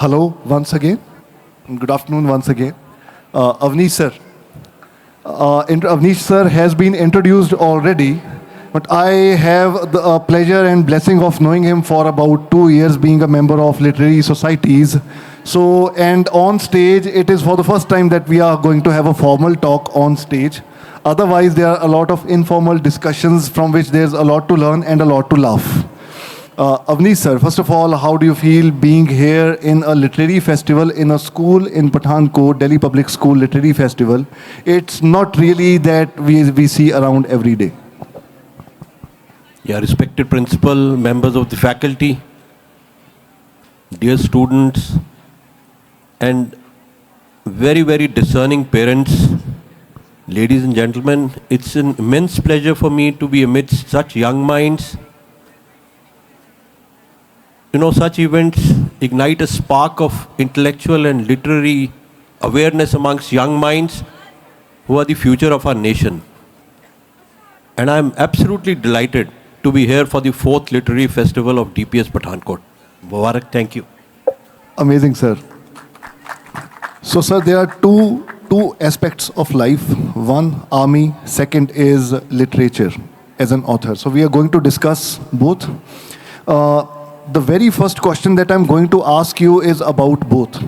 Hello once again. Good afternoon once again. Avnish sir. Avnish sir has been introduced already, but I have the pleasure and blessing of knowing him for about 2 years, being a member of literary societies. So, and on stage, it is for the first time that we are going to have a formal talk on stage. Otherwise, there are a lot of informal discussions from which there's a lot to learn and a lot to laugh. Avnish sir, first of all, how do you feel being here in a literary festival in a school in Pathankot, Delhi Public School Literary Festival? It's not really that we see around every day. Yeah, respected principal, members of the faculty, dear students, and very, very discerning parents, ladies and gentlemen, it's an immense pleasure for me to be amidst such young minds. You know, such events ignite a spark of intellectual and literary awareness amongst young minds who are the future of our nation. And I'm absolutely delighted to be here for the 4th Literary Festival of DPS Pathankot. Mubarak, thank you. Amazing, sir. So, sir, there are two aspects of life. One, army. Second is literature as an author. So we are going to discuss both. The very first question that I'm going to ask you is about both.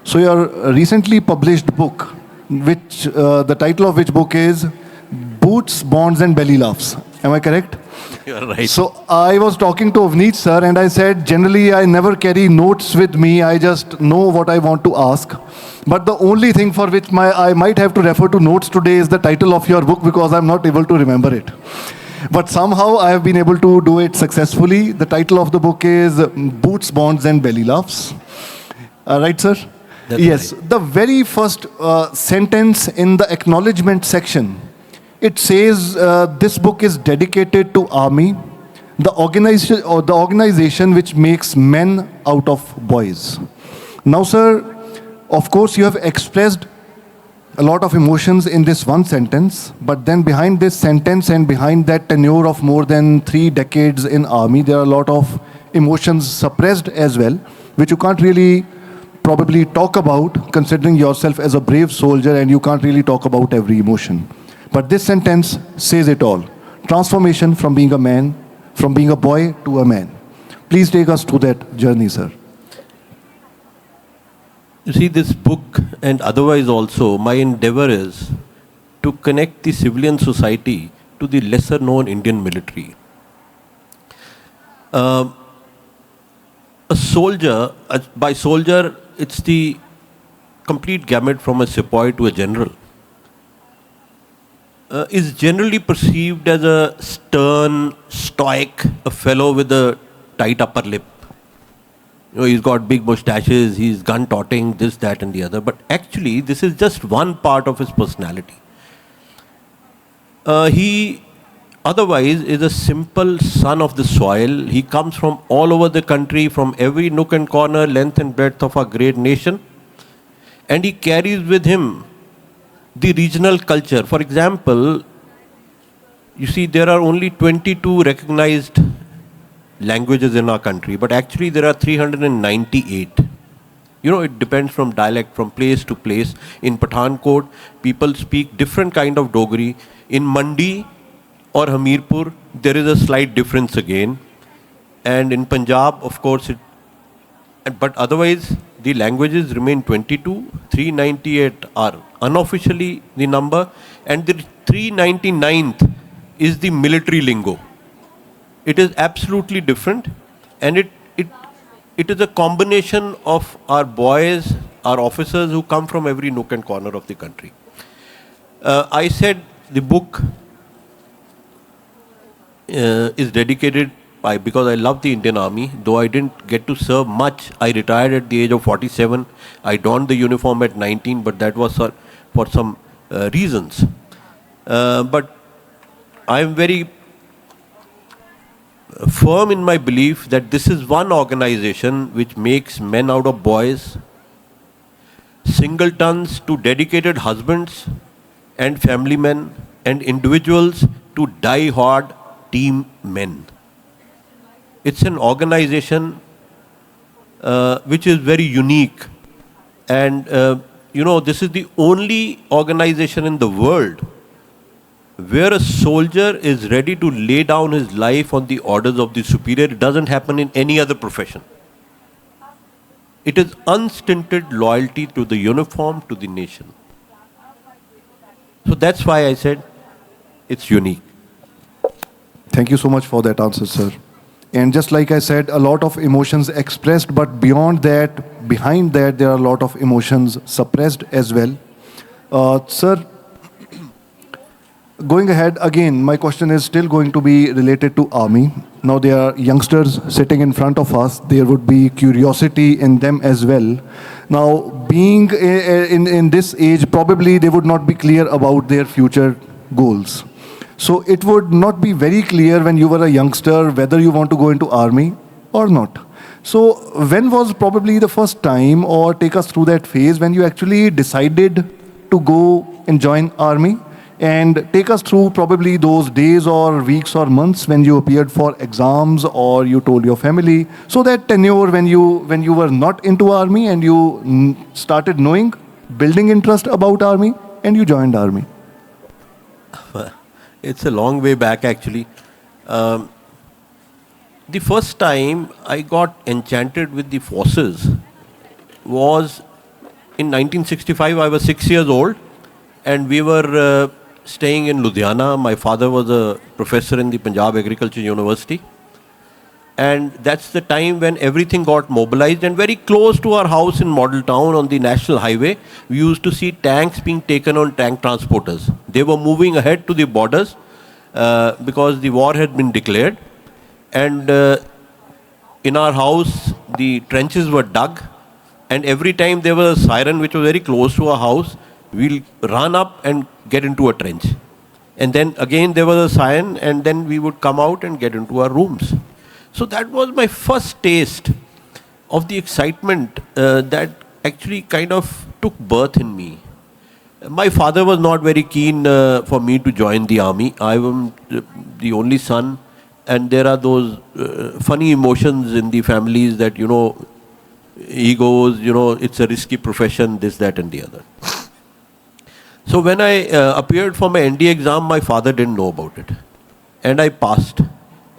So your recently published book, which the title of which book is Boots, Bonds and Belly Laughs. Am I correct? You're right. So I was talking to Avnish sir and I said, generally I never carry notes with me. I just know what I want to ask. But the only thing for which I might have to refer to notes today is the title of your book because I'm not able to remember it. But somehow I have been able to do it successfully. The title of the book is Boots, Bonds and Belly Laughs. Right, sir? That's yes. Right. The very first sentence in the acknowledgement section, it says this book is dedicated to army, the organization which makes men out of boys. Now, sir, of course, you have expressed a lot of emotions in this one sentence, but then behind this sentence and behind that tenure of more than 3 decades in army, there are a lot of emotions suppressed as well, which you can't really probably talk about, considering yourself as a brave soldier, and you can't really talk about every emotion. But this sentence says it all. Transformation from being a man, from being a boy to a man. Please take us through that journey, sir. You see, this book and otherwise also, my endeavor is to connect the civilian society to the lesser known Indian military. A soldier, by soldier, it's the complete gamut from a sepoy to a general, is generally perceived as a stern, stoic, a fellow with a tight upper lip. You know, he's got big mustaches, he's gun-toting, this, that and the other. But actually, this is just one part of his personality. He otherwise is a simple son of the soil. He comes from all over the country, from every nook and corner, length and breadth of our great nation. And he carries with him the regional culture. For example, you see, there are only 22 recognized languages in our country, but actually there are 398. You know, it depends from dialect, from place to place. In Pathankot, people speak different kind of Dogri. In Mandi or Hamirpur, there is a slight difference again. And in Punjab, of course, but otherwise, the languages remain 22. 398 are unofficially the number, and the 399th is the military lingo. It is absolutely different, and it is a combination of our boys, our officers who come from every nook and corner of the country. I said the book is dedicated because I love the Indian Army. Though I didn't get to serve much, I retired at the age of 47. I donned the uniform at 19, but that was for some reasons. But I am very firm in my belief that this is one organization which makes men out of boys, singletons to dedicated husbands and family men, and individuals to die-hard team men. It's an organization which is very unique. And, this is the only organization in the world where a soldier is ready to lay down his life on the orders of the superior. It doesn't happen in any other profession. It is unstinted loyalty to the uniform, to the nation. So that's why I said it's unique. Thank you so much for that answer, sir. And just like I said, a lot of emotions expressed, but beyond that, behind that, there are a lot of emotions suppressed as well. Sir, going ahead, again, my question is still going to be related to army. Now there are youngsters sitting in front of us. There would be curiosity in them as well. Now, being in this age, probably they would not be clear about their future goals. So it would not be very clear when you were a youngster whether you want to go into army or not. So when was probably the first time, or take us through that phase when you actually decided to go and join army? And take us through probably those days or weeks or months when you appeared for exams or you told your family. So that tenure when you were not into army and you started knowing, building interest about army, and you joined army. It's a long way back, actually. The first time I got enchanted with the forces was in 1965. I was 6 years old, and we were staying in Ludhiana. My father was a professor in the Punjab Agriculture University. And that's the time when everything got mobilized. And very close to our house in Model Town on the National Highway, we used to see tanks being taken on tank transporters. They were moving ahead to the borders because the war had been declared. And in our house, the trenches were dug. And every time there was a siren which was very close to our house, we'll run up and get into a trench. And then again there was a siren, and then we would come out and get into our rooms. So that was my first taste of the excitement that actually kind of took birth in me. My father was not very keen for me to join the army. I am the only son, and there are those funny emotions in the families that, egos, it's a risky profession, this, that, and the other. So when I appeared for my ND exam, my father didn't know about it. And I passed.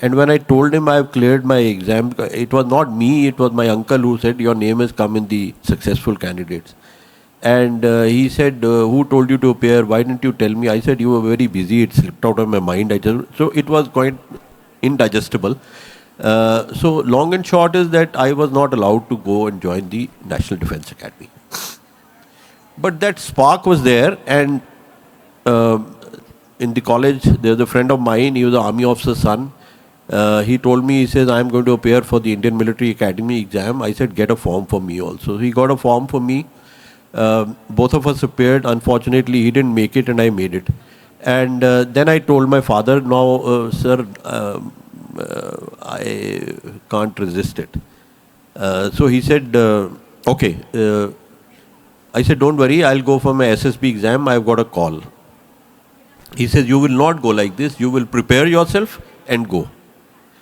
And when I told him I have cleared my exam, it was not me, it was my uncle who said, your name has come in the successful candidates. And he said, who told you to appear? Why didn't you tell me? I said, you were very busy, it slipped out of my mind. So it was quite indigestible. So long and short is that I was not allowed to go and join the National Defence Academy. But that spark was there, and in the college, there was a friend of mine, he was an army officer's son. He told me, he says, I am going to appear for the Indian Military Academy exam. I said, get a form for me also. So he got a form for me. Both of us appeared. Unfortunately, he didn't make it and I made it. And then I told my father, now, sir, I can't resist it. So he said, okay. I said, don't worry, I'll go for my SSB exam. I've got a call. He says, you will not go like this. You will prepare yourself and go.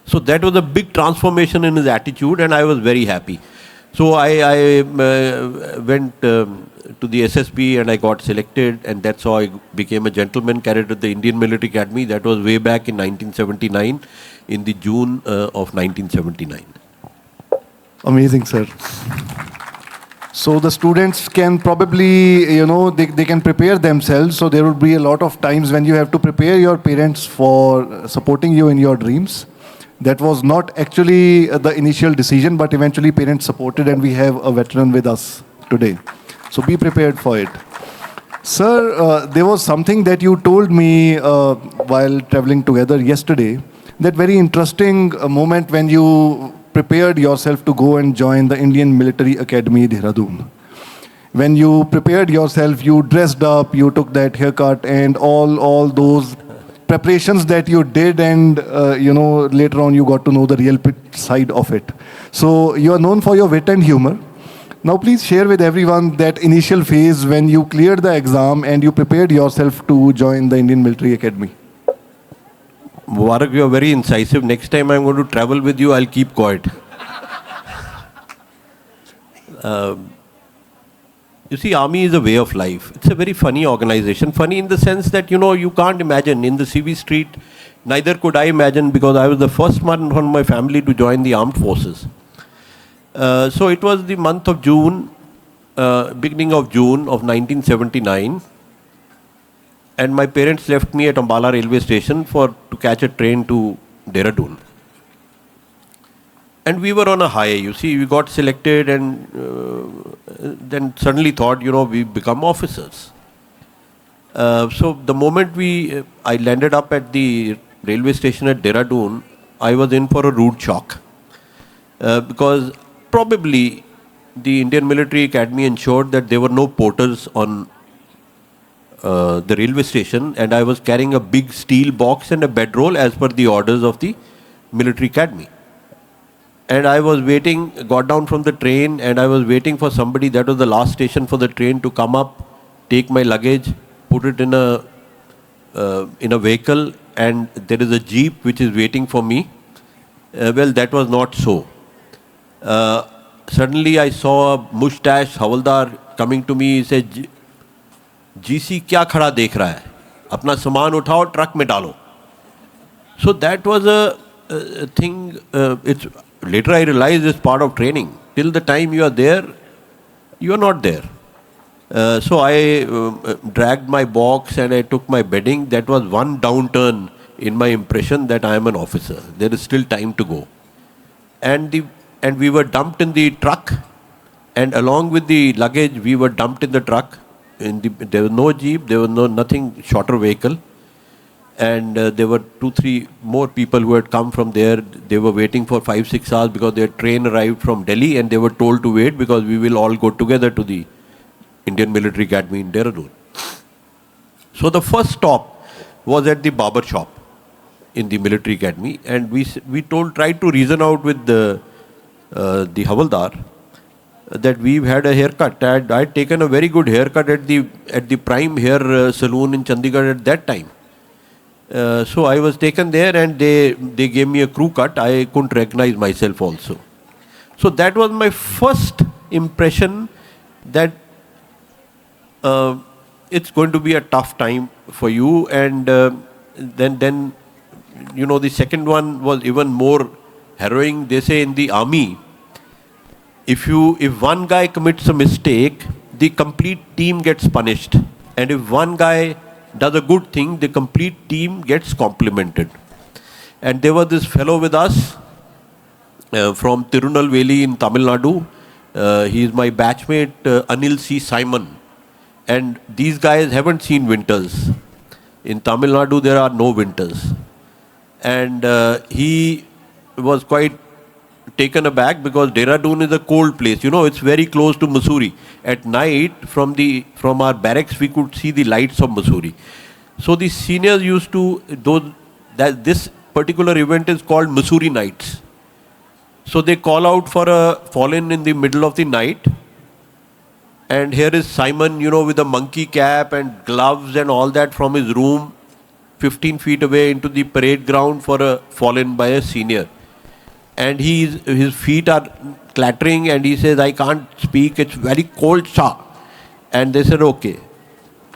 So that was a big transformation in his attitude, and I was very happy. So I went to the SSB and I got selected, and that's how I became a gentleman cadet at the Indian Military Academy. That was way back in 1979, in the June of 1979. Amazing, sir. So the students can probably, they can prepare themselves. So there would be a lot of times when you have to prepare your parents for supporting you in your dreams. That was not actually the initial decision, but eventually parents supported, and we have a veteran with us today. So be prepared for it. Sir, there was something that you told me while traveling together yesterday, that very interesting moment when you prepared yourself to go and join the Indian Military Academy, Dehradun. When you prepared yourself, you dressed up, you took that haircut, and all those preparations that you did, and later on you got to know the real side of it. So you are known for your wit and humor. Now please share with everyone that initial phase when you cleared the exam and you prepared yourself to join the Indian Military Academy. Mubarak, you are very incisive. Next time I'm going to travel with you, I'll keep quiet. You see, army is a way of life. It's a very funny organization. Funny in the sense that, you can't imagine in the CV street, neither could I imagine because I was the first one from my family to join the armed forces. So it was the month of June, beginning of June of 1979. And my parents left me at Ambala railway station to catch a train to Dehradun. And we were on a high, you see, we got selected and then suddenly thought, we become officers. So the moment I landed up at the railway station at Dehradun, I was in for a rude shock. Because probably the Indian Military Academy ensured that there were no porters on the railway station, and I was carrying a big steel box and a bedroll as per the orders of the Military Academy. And I was waiting, got down from the train, and I was waiting for somebody, that was the last station for the train, to come up, take my luggage, put it in a vehicle, and there is a jeep which is waiting for me. Well, that was not so. Suddenly I saw a mustache Havaldar coming to me. He said, GC क्या खड़ा देख रहा है? अपना सामान उठाओ, truck में डालो. So that was a thing. Later I realized it's part of training. Till the time you are there, you are not there. So I dragged my box and I took my bedding. That was one downturn in my impression that I am an officer. There is still time to go. And we were dumped in the truck, and along with the luggage we were dumped in the truck. There was no jeep, there was nothing, shorter vehicle. And there were 2-3 more people who had come from there. They were waiting for 5-6 hours because their train arrived from Delhi, and they were told to wait because we will all go together to the Indian Military Academy in Dehradun. So the first stop was at the barber shop in the Military Academy, and we tried to reason out with the Havaldar that we've had a haircut. I'd taken a very good haircut at the Prime Hair Saloon in Chandigarh at that time. So I was taken there, and they gave me a crew cut. I couldn't recognize myself also. So that was my first impression that it's going to be a tough time for you. And then the second one was even more harrowing. They say in the army, if one guy commits a mistake, the complete team gets punished. And if one guy does a good thing, the complete team gets complimented. And there was this fellow with us from Tirunelveli in Tamil Nadu. He is my batchmate, Anil C. Simon. And these guys haven't seen winters. In Tamil Nadu, there are no winters. And he was quite taken aback because Dehradun is a cold place. It's very close to Mussoorie. At night, from our barracks, we could see the lights of Mussoorie. So the seniors used to, this particular event is called Mussoorie Nights. So they call out for a fall-in in the middle of the night. And here is Simon, with a monkey cap and gloves and all that from his room, 15 feet away into the parade ground for a fall-in by a senior. And his feet are clattering, and he says, I can't speak, it's very cold, sir. And they said, okay,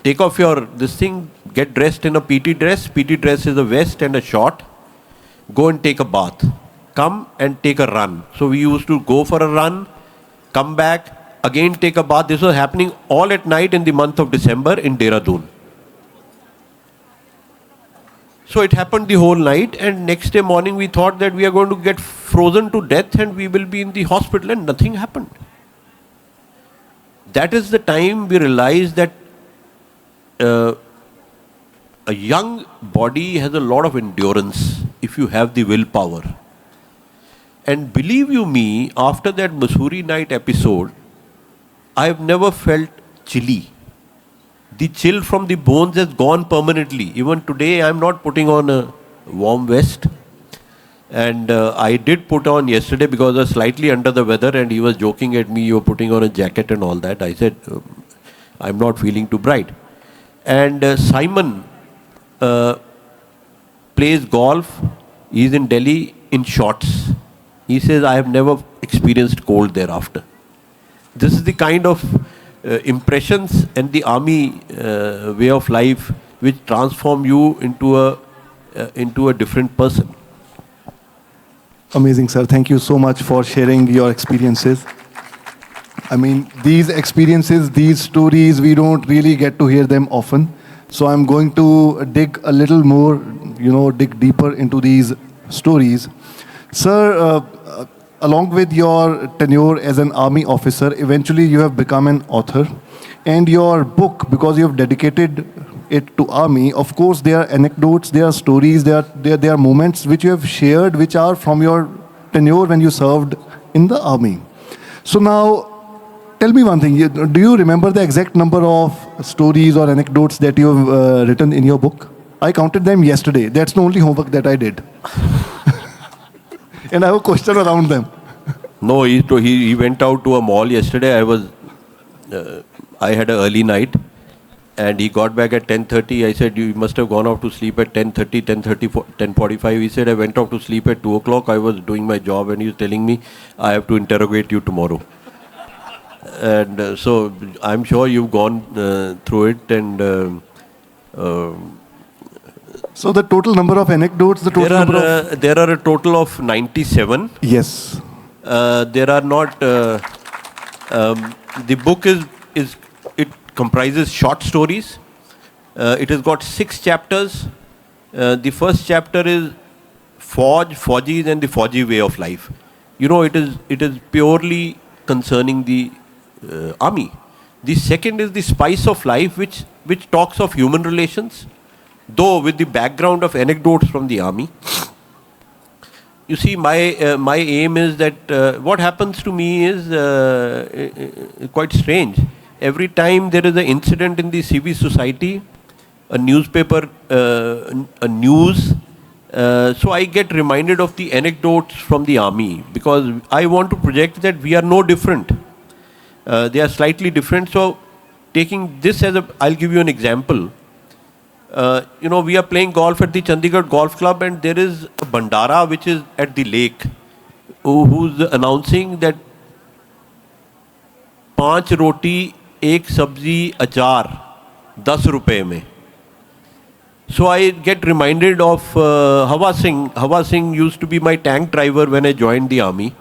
take off this thing, get dressed in a PT dress. PT dress is a vest and a short. Go and take a bath. Come and take a run. So we used to go for a run, come back, again take a bath. This was happening all at night in the month of December in Dehradun. So it happened the whole night, and next day morning we thought that we are going to get frozen to death and we will be in the hospital, and nothing happened. That is the time we realized that a young body has a lot of endurance if you have the willpower. And believe you me, after that Mussoorie night episode, I have never felt chilly. The chill from the bones has gone permanently. Even today, I am not putting on a warm vest. And I did put on yesterday because I was slightly under the weather, and he was joking at me, you're putting on a jacket and all that. I said, I'm not feeling too bright. And Simon plays golf. He's in Delhi in shorts. He says, I have never experienced cold thereafter. this is the kind of impressions and the army way of life which transform you into a different person. Amazing, sir. Thank you so much for sharing your experiences. I mean, these experiences, these stories, we don't really get to hear them often. So I'm going to dig a little more, dig deeper into these stories. Sir, along with your tenure as an army officer, eventually you have become an author. And your book, because you have dedicated it to army, of course, there are anecdotes, there are stories, there are moments which you have shared, which are from your tenure when you served in the army. So now, tell me one thing. Do you remember the exact number of stories or anecdotes that you have written in your book? I counted them yesterday. That's the only homework that I did. And I have a question around them. No, he went out to a mall yesterday. I had an early night, and he got back at 10:30. I said, you must have gone off to sleep at 10:30, 10:45. He said, I went off to sleep at 2 o'clock. I was doing my job, and he was telling me, I have to interrogate you tomorrow. And so I'm sure you've gone through it. And so the total number of anecdotes, there are a total of 97. Yes. There are not. The book it comprises short stories. It has got 6 chapters. The first chapter is Fauji's and the Fauji way of life. It is purely concerning the army. The second is the spice of life, which talks of human relations, though with the background of anecdotes from the army. You see, my aim is that what happens to me is quite strange. Every time there is an incident in the civil society, a newspaper, a news, so I get reminded of the anecdotes from the army, because I want to project that we are no different. They are slightly different. So taking this I'll give you an example. We are playing golf at the Chandigarh Golf Club, and there is a Bandara which is at the lake, who's announcing that 5 roti, 1 sabzi, achar, 10 rupees mein. So I get reminded of Hawa Singh. Hawa Singh used to be my tank driver when I joined the army.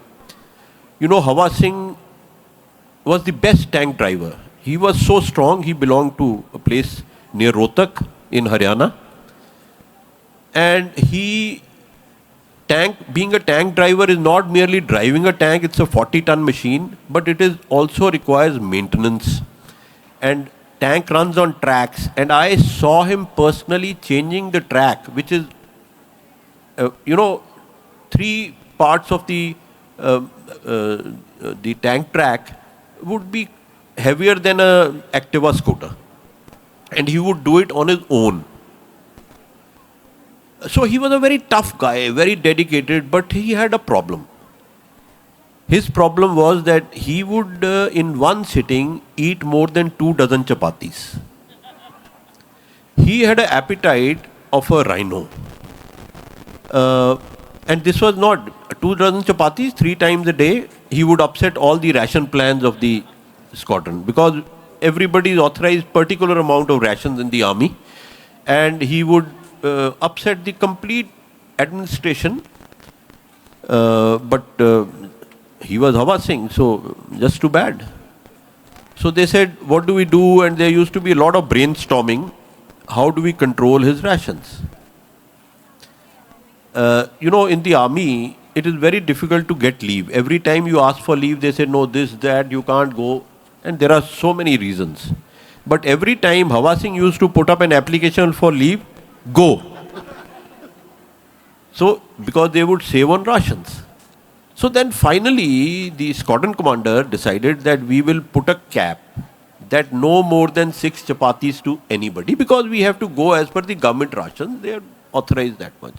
Hawa Singh was the best tank driver. He was so strong. He belonged to a place near Rohtak in Haryana. And being a tank driver is not merely driving a tank, it's a 40-ton machine, but it also requires maintenance. And tank runs on tracks. And I saw him personally changing the track, which is, 3 parts of the tank track would be heavier than a Activa scooter. And he would do it on his own. So he was a very tough guy, very dedicated, but he had a problem. His problem was that he would, in one sitting, eat more than 2 dozen chapatis. He had an appetite of a rhino. And this was not 2 dozen chapatis, 3 times a day. He would upset all the ration plans of the squadron, because everybody is authorized particular amount of rations in the army, and he would upset the complete administration. But he was Hawa Singh, so just too bad. So they said, what do we do? And there used to be a lot of brainstorming. How do we control his rations? In the army, it is very difficult to get leave. Every time you ask for leave, they say, no, this, that, you can't go. And there are so many reasons. But every time Hawa Singh used to put up an application for leave, go. So, because they would save on rations. So then finally, the squadron commander decided that we will put a cap that no more than 6 chapatis to anybody, because we have to go as per the government rations. They are authorized that much.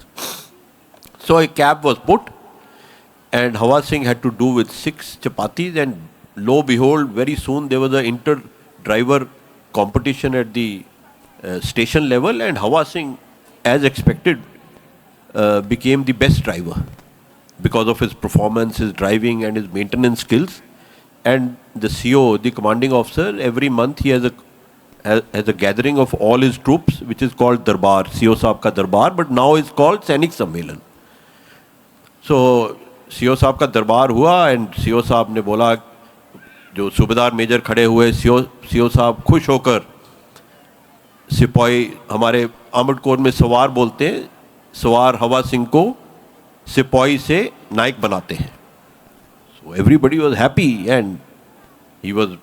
So a cap was put, and Hawa Singh had to do with 6 chapatis, and lo behold, very soon there was an inter-driver competition at the station level, and Hawa Singh, as expected, became the best driver because of his performance, his driving and his maintenance skills. and the CO, the commanding officer, every month he has a gathering of all his troops, which is called Darbar, CO Saab ka Darbar, but now it's called Sainik Sammelan. So CO Saab का दरबार हुआ and CO साहब ने बोला, जो सूबेदार major खड़े हुए, CO साहब खुश होकर, सिपाही हमारे आर्मर्ड कोर में सवार बोलते हैं, सवार हवा सिंह को सिपाही से नायक बनाते हैं. So everybody was happy and he was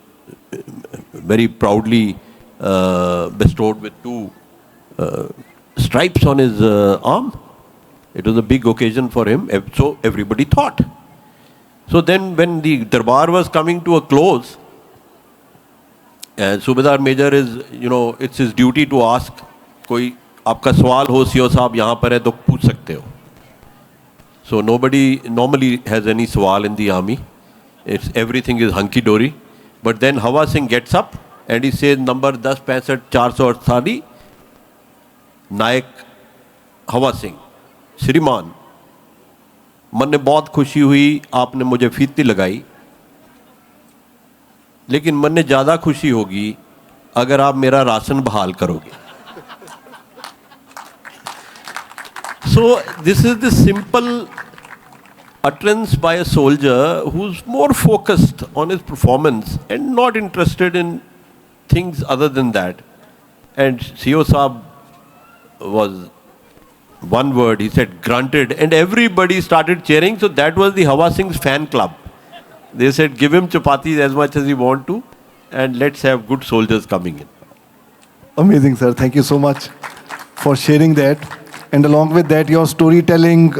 very proudly bestowed with 2 stripes on his arm. It was a big occasion for him, so everybody thought. So then when the darbar was coming to a close, Subedar Major is, it's his duty to ask, कोई आपका सवाल हो CO साहब यहाँ पर है तो पूछ सकते हो. So nobody normally has any sawal in the army. Everything is hunky-dory. But then Hawa Singh gets up and he says, number 10, 65, 488, Nayak Hawa Singh, श्रीमान, मन ने बहुत खुशी हुई, आपने मुझे फीती लगाई, लेकिन मन ने ज़्यादा खुशी होगी अगर आप मेरा राशन बहाल करोगे. So this is the simple utterance by a soldier who's more focused on his performance and not interested in things other than that. And CO Saab was, one word, he said, grunted, and everybody started cheering. So that was the Hawa Singh's fan club. They said, give him chapatis as much as you want to, and let's have good soldiers coming in. Amazing, sir. Thank you so much for sharing that. And along with that, your storytelling,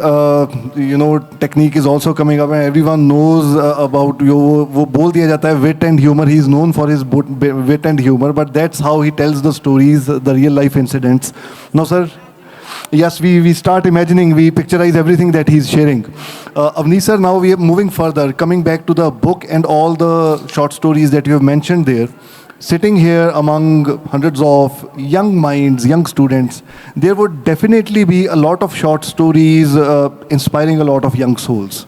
technique is also coming up, and everyone knows about you. वो बोल दिया जाता है wit and humor. He is known for his wit and humor, but that's how he tells the stories, the real life incidents. Now, sir, yes, we start imagining, we picturize everything that he's sharing. Avnish sir, now we are moving further, coming back to the book and all the short stories that you have mentioned there. Sitting here among hundreds of young minds, young students, there would definitely be a lot of short stories inspiring a lot of young souls.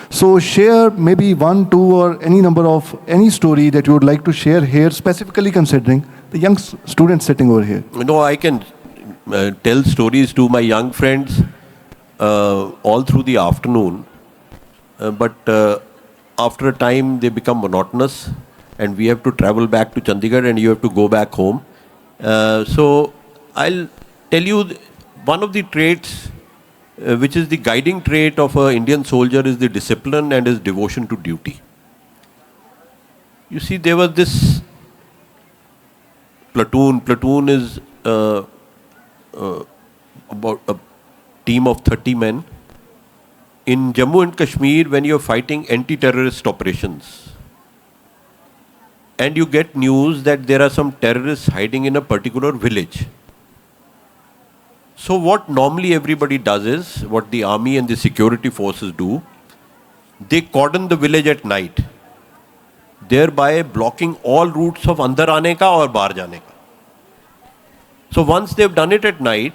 So share maybe 1, 2, or any number of any story that you would like to share here, specifically considering the young students sitting over here. I can tell stories to my young friends all through the afternoon, but after a time they become monotonous and we have to travel back to Chandigarh and you have to go back home. So I'll tell you one of the traits which is the guiding trait of an Indian soldier is the discipline and his devotion to duty. You see, there was this platoon. Platoon is about a team of 30 men. In Jammu and Kashmir, when you're fighting anti-terrorist operations, and you get news that there are some terrorists hiding in a particular village. So what normally everybody does is, what the army and the security forces do, they cordon the village at night, thereby blocking all routes of andar aane ka aur bahar jane ka. So once they've done it at night,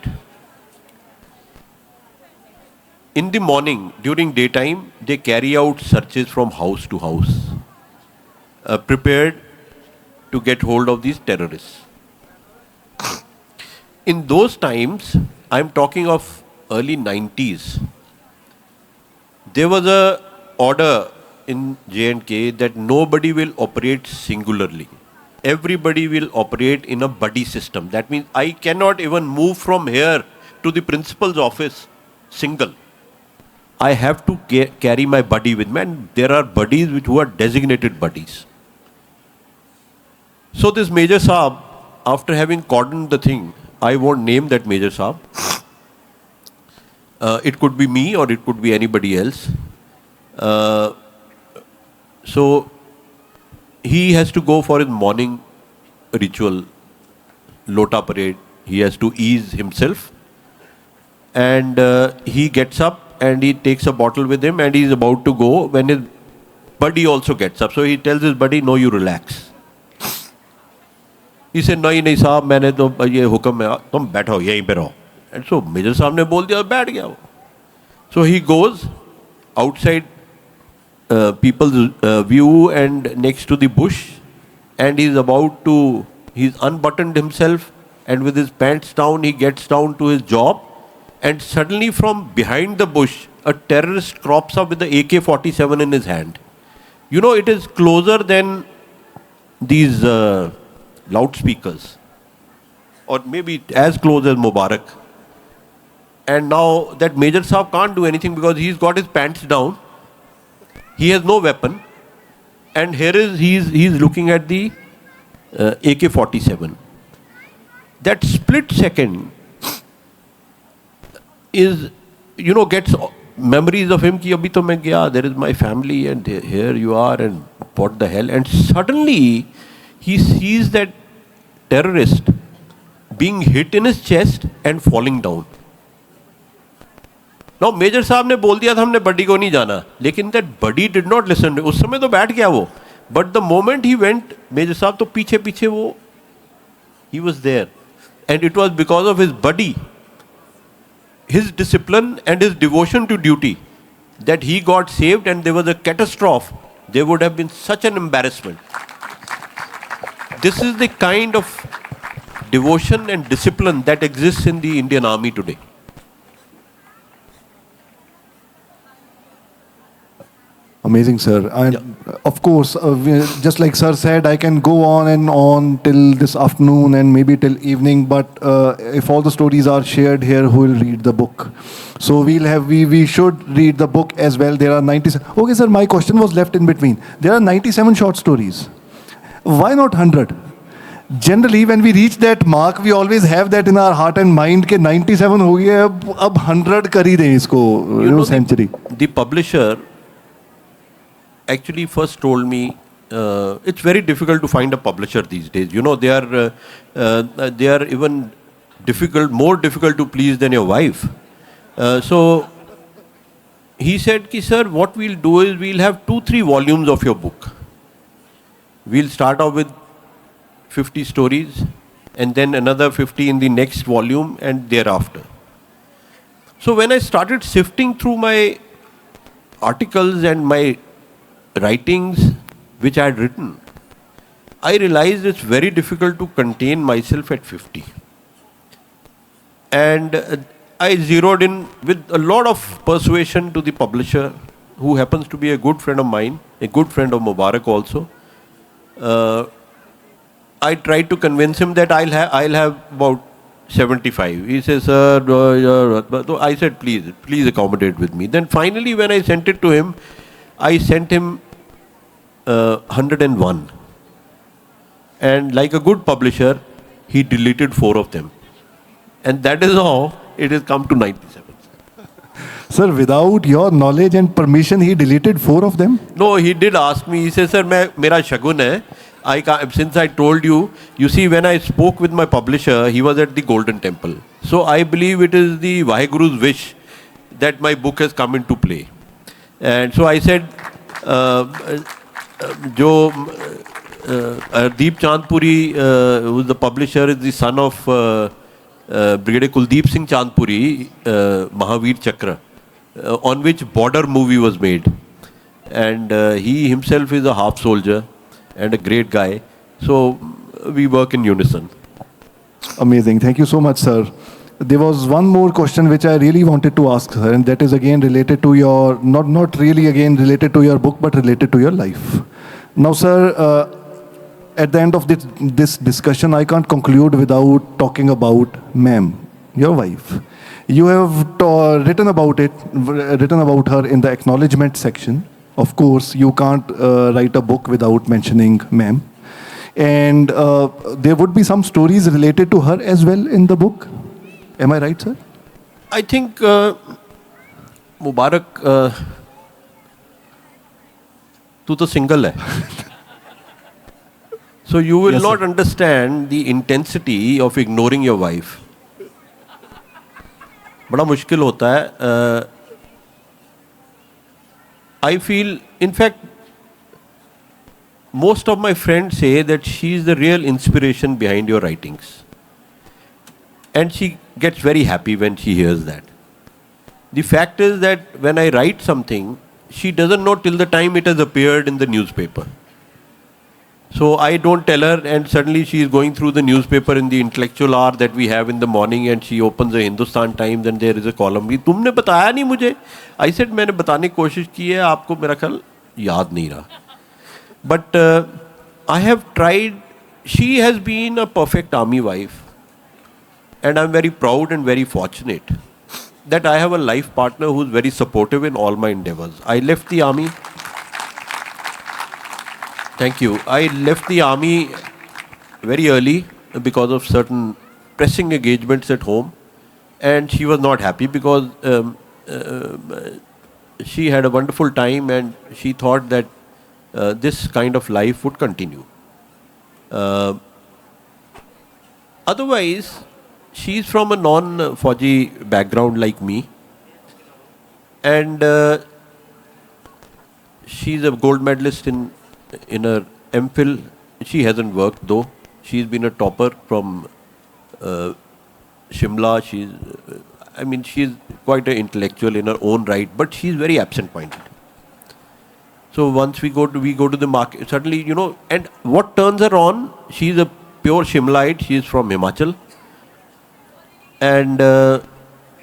in the morning, during daytime, they carry out searches from house to house, prepared to get hold of these terrorists. In those times, I'm talking of early 90s, there was a order in J&K that nobody will operate singularly. Everybody will operate in a buddy system. That means I cannot even move from here to the principal's office single. I have to carry my buddy with me, and there are buddies who are designated buddies. So this Major Saab, after having cordoned the thing, I won't name that Major Saab. It could be me or it could be anybody else. So he has to go for his morning ritual, Lota parade. He has to ease himself. And he gets up and he takes a bottle with him and he's about to go when his buddy also gets up. So he tells his buddy, no, you relax. He said, नहीं नहीं साहब, मैंने तो ये हुक्म है, तुम बैठो यहीं पे रहो. And so Major साहब ने बोल दिया, बैठ गया वो. So he goes outside people's view and next to the bush, and he's unbuttoned himself, and with his pants down, he gets down to his job, and suddenly from behind the bush, a terrorist crops up with the AK-47 in his hand. You know, it is closer than these loudspeakers, or maybe as close as Mubarak. And now that Major Saab can't do anything because he's got his pants down. He has no weapon. And here he's looking at the AK-47. That split second is, you know, gets memories of him ki abhi to main gaya, there is my family and here you are and what the hell. And suddenly he sees that terrorist being hit in his chest and falling down. Now Major साहब ने बोल दिया था हमने बडी को नहीं जाना, लेकिन that buddy did not listen. उस समय तो बैठ गया वो, but the moment he went, Major साहब तो पीछे पीछे वो, he was there, and it was because of his buddy, his discipline and his devotion to duty, that he got saved, and there was a catastrophe. There would have been such an embarrassment. This is the kind of devotion and discipline that exists in the Indian Army today. Amazing, sir. And of course, just like sir said, I can go on and on till this afternoon and maybe till evening. But if all the stories are shared here, who will read the book? So we should read the book as well. There are 97. Okay, sir. My question was left in between. There are 97 short stories. Why not 100? Generally, when we reach that mark, we always have that in our heart and mind कि 97 हो गया, अब 100 कर ही दें इसको, you know, century. The publisher actually first told me it's very difficult to find a publisher these days. You know, they are even more difficult to please than your wife. So he said, ki, sir, what we'll do is we'll have 2-3 volumes of your book. We'll start off with 50 stories and then another 50 in the next volume and thereafter. So when I started sifting through my articles and my writings which I had written, I realized it's very difficult to contain myself at 50. And I zeroed in with a lot of persuasion to the publisher, who happens to be a good friend of mine, a good friend of Mubarak also. I tried to convince him that I'll have about 75. He says, sir, so I said, please accommodate with me. Then finally, when I sent it to him, I sent him 101. And like a good publisher, he deleted 4 of them. And that is how it has come to 97. Sir, without your knowledge and permission, he deleted 4 of them? No, he did ask me. He says, sir, mera shagun hai. Since I told you, you see, when I spoke with my publisher, he was at the Golden Temple. So I believe it is the Vaheguru's wish that my book has come into play. And so I said, Deep Chandpuri, who is the publisher, is the son of Brigadier Kuldeep Singh Chandpuri, Mahavir Chakra, on which Border movie was made. And he himself is a half soldier and a great guy. So we work in unison. Amazing. Thank you so much, sir. There was one more question which I really wanted to ask, sir, and that is again related to your, not really again related to your book, but related to your life. Now, sir, at the end of this discussion, I can't conclude without talking about ma'am, your wife. You have written about her in the acknowledgement section. Of course, you can't write a book without mentioning ma'am. And there would be some stories related to her as well in the book. Am I right, sir? I think Mubarak, tu to single hai. So you will not understand the intensity of ignoring your wife. बड़ा मुश्किल होता है. I feel, in fact, most of my friends say that she is the real inspiration behind your writings. And she gets very happy when she hears that. The fact is that when I write something, she doesn't know till the time it has appeared in the newspaper. So I don't tell her, and suddenly she is going through the newspaper in the intellectual hour that we have in the morning, and she opens the Hindustan Times and there is a column. तुमने बताया नहीं मुझे. I said मैंने बताने की कोशिश की है, आपको मेरा ख्याल याद नहीं रहा. But I have tried. She has been a perfect army wife, and I'm very proud and very fortunate that I have a life partner who's very supportive in all my endeavors. I left the army. Thank you. I left the army very early because of certain pressing engagements at home, and she was not happy because she had a wonderful time and she thought that this kind of life would continue. Otherwise, she's from a non-Fauji background like me, and she's a gold medalist in her MPhil. She hasn't worked though. She's been a topper from Shimla. She's quite an intellectual in her own right, but she's very absent-minded. So once we go to the market, suddenly, and what turns her on, she's a pure Shimlaite. She's from Himachal. And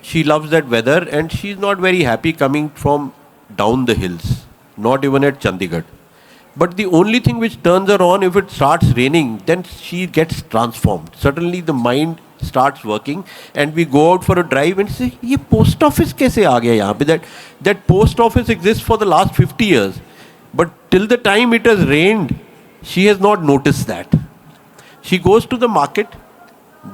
she loves that weather, and she's not very happy coming from down the hills, not even at Chandigarh. But the only thing which turns her on, if it starts raining, then she gets transformed. Suddenly the mind starts working, and we go out for a drive and say, "Ye post office kaise aa gaya yahan pe?" That post office exists for the last 50 years. But till the time it has rained, she has not noticed that. She goes to the market,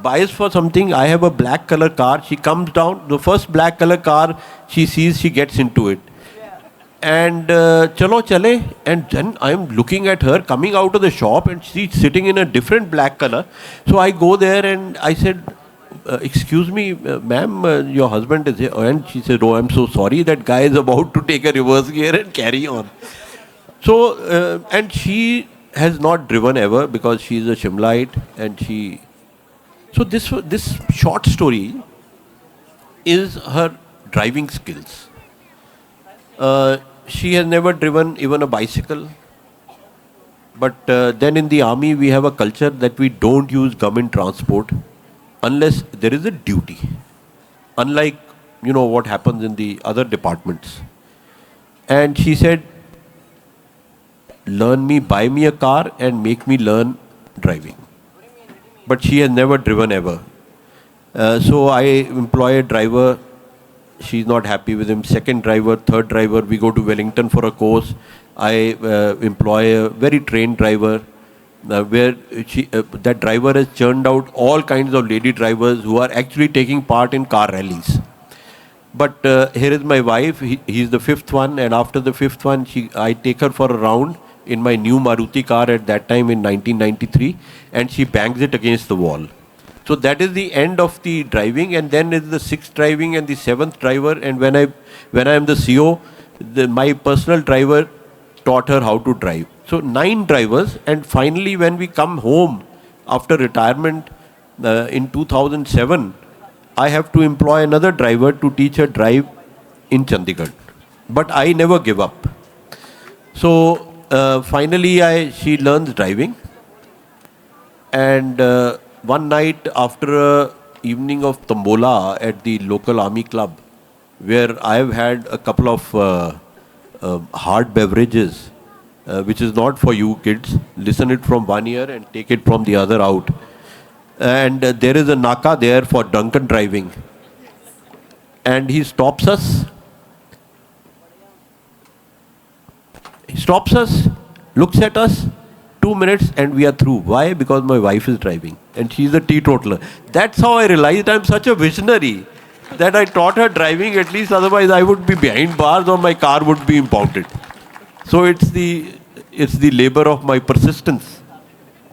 buys for something. I have a black color car. She comes down, the first black color car she sees, she gets into it. And chalo chale, and then I am looking at her coming out of the shop, and she's sitting in a different black color. So I go there and I said, "Excuse me, ma'am, your husband is here." And she said, "Oh, I'm so sorry, that guy is about to take a reverse gear and carry on." So, and she has not driven ever because she's a Shimlaite, and so this short story is her driving skills. She has never driven even a bicycle. But then in the army we have a culture that we don't use government transport unless there is a duty. Unlike, what happens in the other departments. And she said, buy me a car and make me learn driving. But she has never driven ever. So I employ a driver. She's not happy with him. Second driver, third driver, we go to Wellington for a course. I employ a very trained driver, where that driver has churned out all kinds of lady drivers who are actually taking part in car rallies. But here is my wife. He's the fifth one, and after the fifth one, I take her for a round in my new Maruti car at that time in 1993, and she bangs it against the wall. So that is the end of the driving, and then is the sixth driving and the seventh driver. And when I am the CO, my personal driver taught her how to drive. So 9 drivers, and finally when we come home after retirement in 2007, I have to employ another driver to teach her drive in Chandigarh. But I never give up. So finally she learns driving, and one night after an evening of Tombola at the local army club, where I have had a couple of hard beverages, which is not for you kids. Listen it from one ear and take it from the other out. And there is a Naka there for drunken driving. And he stops us. He stops us, looks at us, 2 minutes, and we are through. Why? Because my wife is driving, and she's a teetotaler. That's how I realized I'm such a visionary, that I taught her driving at least, otherwise I would be behind bars or my car would be impounded. So it's the labor of my persistence,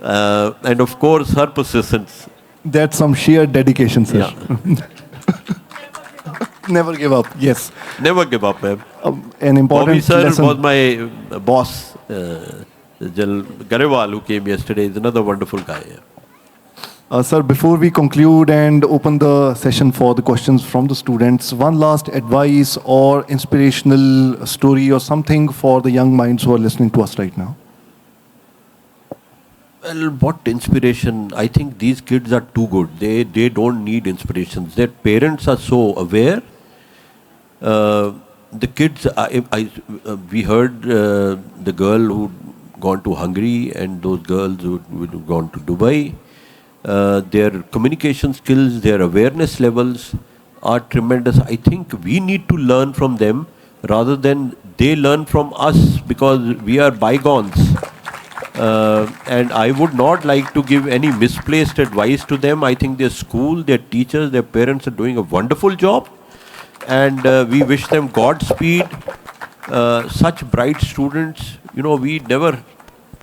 and of course her persistence. That's some sheer dedication, sir. Yeah. Never give up. Yes. Never give up, ma'am. An important Bobby sir lesson. was my boss. General Garewal, who came yesterday, is another wonderful guy. Yeah. Sir, before we conclude and open the session for the questions from the students, one last advice or inspirational story or something for the young minds who are listening to us right now. Well, what inspiration? I think these kids are too good. They don't need inspirations. Their parents are so aware. The kids, we heard the girl who'd gone to Hungary and those girls who'd gone to Dubai. Their communication skills, their awareness levels are tremendous. I think we need to learn from them rather than they learn from us, because we are bygones. And I would not like to give any misplaced advice to them. I think their school, their teachers, their parents are doing a wonderful job. And we wish them Godspeed. Such bright students, we never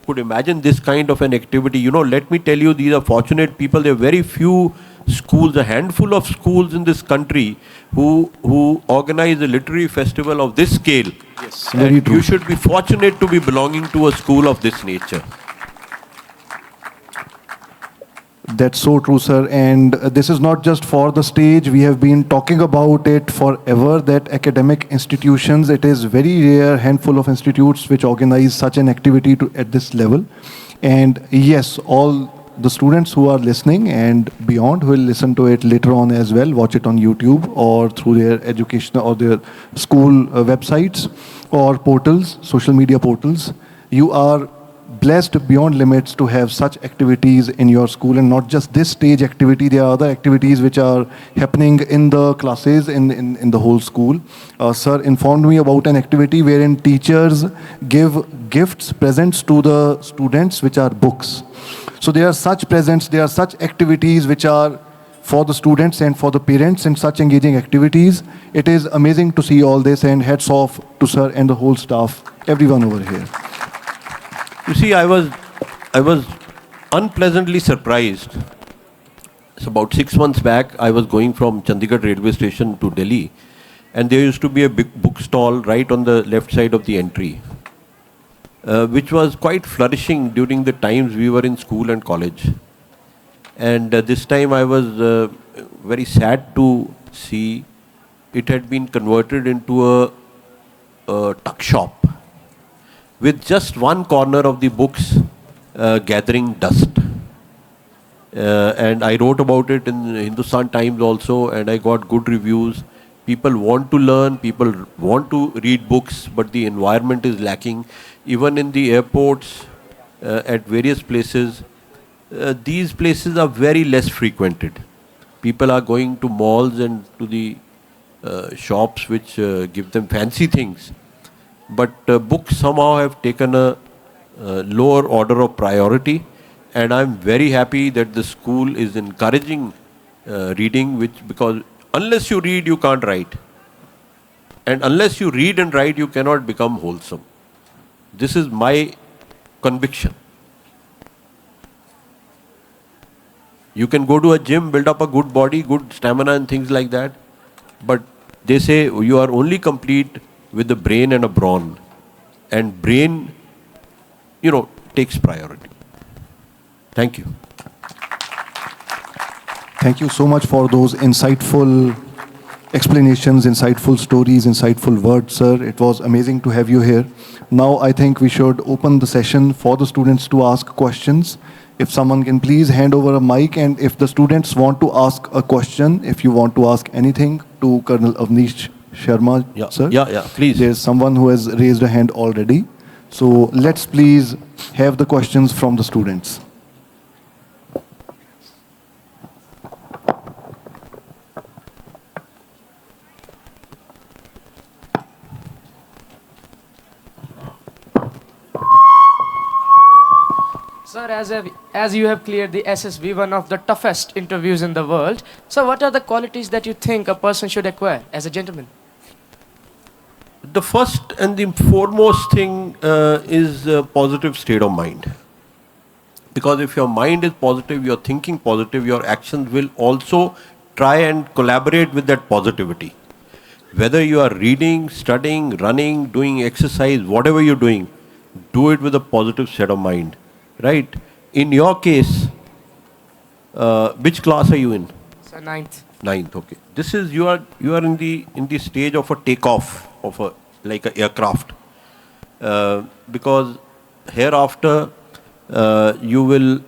could imagine this kind of an activity. Let me tell you, these are fortunate people. There are very few schools, a handful of schools in this country who organize a literary festival of this scale. Yes, and very true. You should be fortunate to be belonging to a school of this nature. That's so true, sir. And this is not just for the stage. We have been talking about it forever, that academic institutions, it is very rare handful of institutes which organize such an activity at this level. And yes, all the students who are listening and beyond will listen to it later on as well, watch it on YouTube or through their education or their school websites or portals, social media portals. You are blessed beyond limits to have such activities in your school, and not just this stage activity. There are other activities which are happening in the classes in the whole school. Sir informed me about an activity wherein teachers give gifts, presents to the students, which are books. So there are such presents, there are such activities which are for the students and for the parents, and such engaging activities. It is amazing to see all this, and hats off to sir and the whole staff, everyone over here. You see, I was unpleasantly surprised. So about 6 months back, I was going from Chandigarh railway station to Delhi, and there used to be a big book stall right on the left side of the entry, which was quite flourishing during the times we were in school and college. And this time I was very sad to see it had been converted into a tuck shop, with just one corner of the books gathering dust. And I wrote about it in Hindustan Times also, and I got good reviews. People want to learn, people want to read books, but the environment is lacking. Even in the airports, at various places, these places are very less frequented. People are going to malls and to the shops which give them fancy things. But books somehow have taken a lower order of priority, and I'm very happy that the school is encouraging reading, because unless you read, you can't write. And unless you read and write, you cannot become wholesome. This is my conviction. You can go to a gym, build up a good body, good stamina and things like that, but they say you are only complete with the brain and a brawn, and brain, takes priority. Thank you. Thank you so much for those insightful explanations, insightful stories, insightful words, sir. It was amazing to have you here. Now I think we should open the session for the students to ask questions. If someone can please hand over a mic, and if the students want to ask a question, if you want to ask anything to Colonel Avnish Sharma, sir. Yeah, please. There's someone who has raised a hand already. So let's please have the questions from the students. Sir, as you have cleared the SSB, one of the toughest interviews in the world, so what are the qualities that you think a person should acquire as a gentleman? The first and the foremost thing is a positive state of mind. Because if your mind is positive, you're thinking positive, your actions will also try and collaborate with that positivity. Whether you are reading, studying, running, doing exercise, whatever you're doing, do it with a positive state of mind. Right? In your case, Which class are you in? So ninth. Ninth. Okay. This is you are in the stage of a takeoff of a like a aircraft, because hereafter you will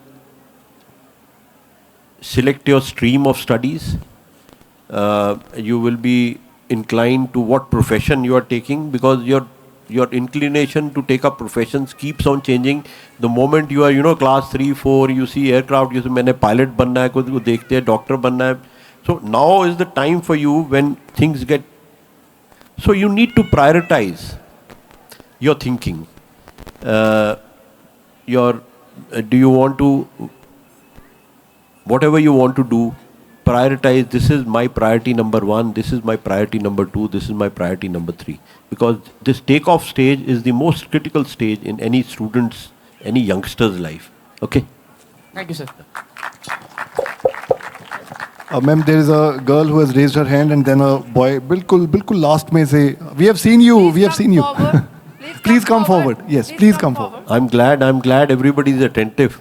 select your stream of studies. You will be inclined to what profession you are taking, because your inclination to take up professions keeps on changing. The moment you are class 3, 4, you see aircraft, you say मैंने pilot बनना है, कुछ को देखते हैं doctor बनना है. So now is the time for you when things get. So you need to prioritize your thinking. Do you want to, whatever you want to do, prioritize. This is my priority number 1, this is my priority number 2, this is my priority number 3. Because this takeoff stage is the most critical stage in any student's, any youngster's life. Okay? Thank you, sir. Ma'am, there is a girl who has raised her hand and then a boy. Bilkul last mein se. We have seen you. We have seen you. Please come forward. Yes, please come forward. I'm glad everybody is attentive.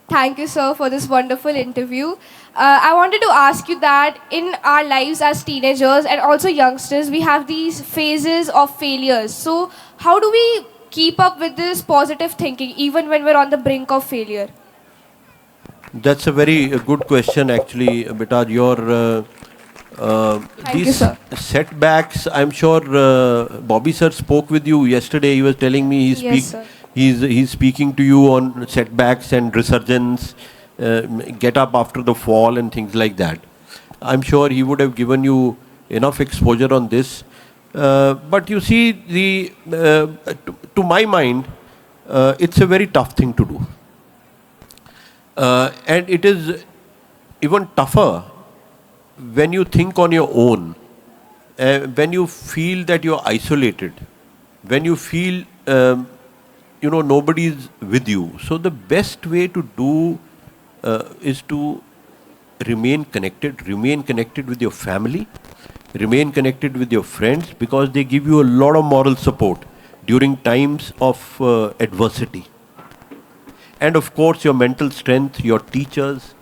Thank you, sir, for this wonderful interview. I wanted to ask you that in our lives as teenagers and also youngsters, we have these phases of failures. So how do we keep up with this positive thinking even when we're on the brink of failure? That's a very good question, actually, Beta. Thank you, sir. Setbacks, I'm sure Bobby sir spoke with you yesterday. He was telling me he's speaking to you on setbacks and resurgence, get up after the fall and things like that. I'm sure he would have given you enough exposure on this. But you see, to my mind, it's a very tough thing to do. And it is even tougher when you think on your own, when you feel that you're isolated, when you feel nobody's with you. So the best way to do is to remain connected with your family, remain connected with your friends, because they give you a lot of moral support during times of adversity. And of course, your mental strength, your teachers,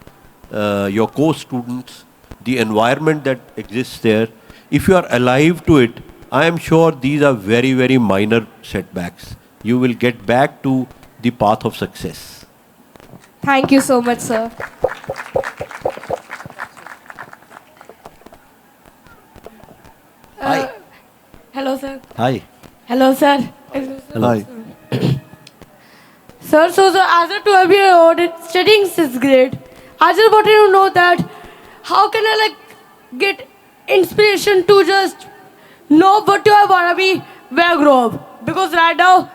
your co-students, the environment that exists there. If you are alive to it, I am sure these are very, very minor setbacks. You will get back to the path of success. Thank you so much, sir. Hi. Hello, sir. Hi. Hello, sir. Hi. Sir, so as a 12-year-old studying 6th grade, I just wanted to know that how can I get inspiration to just know what I want to be when I grow up? Because right now,